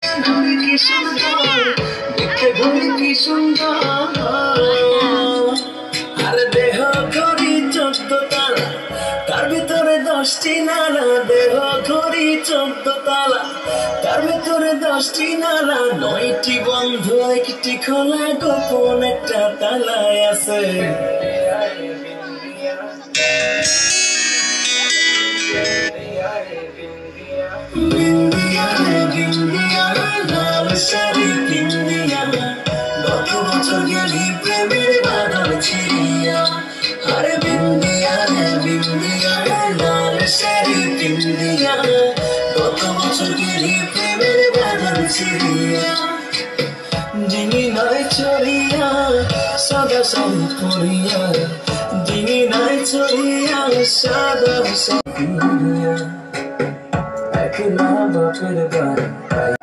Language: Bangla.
ঘুড়ি কি সুন্দর, দেখতে ঘুড়ি কি সুন্দর। আর দেহ ঘড়ি 14 তালা, তার ভিতরে 10টি নালা। দেহ ঘড়ি 14 তালা, তার ভিতরে 10টি নালা। 9টি বন্ধ, 1টি খোলা, গোপন একটা তালায় আছে। বিন্দিয়া রে বিন্দিয়া, লাল শাড়ি বিন্দিয়া, গত বছর গেলি প্রেমের বাদল ছিড়িয়া। আরে বিন্দিয়া রে বিন্দিয়া, লাল শাড়ি বিন্দিয়া, গত বছর গেলি প্রেমের বাদল ছিড়িয়া। ডিঙি নাই চড়িয়া সাদা শাড়ি পরিয়া, ডিঙি নাই চড়িয়া সাদা শাড়ি পরিয়া। একলা বাপের বাড়ি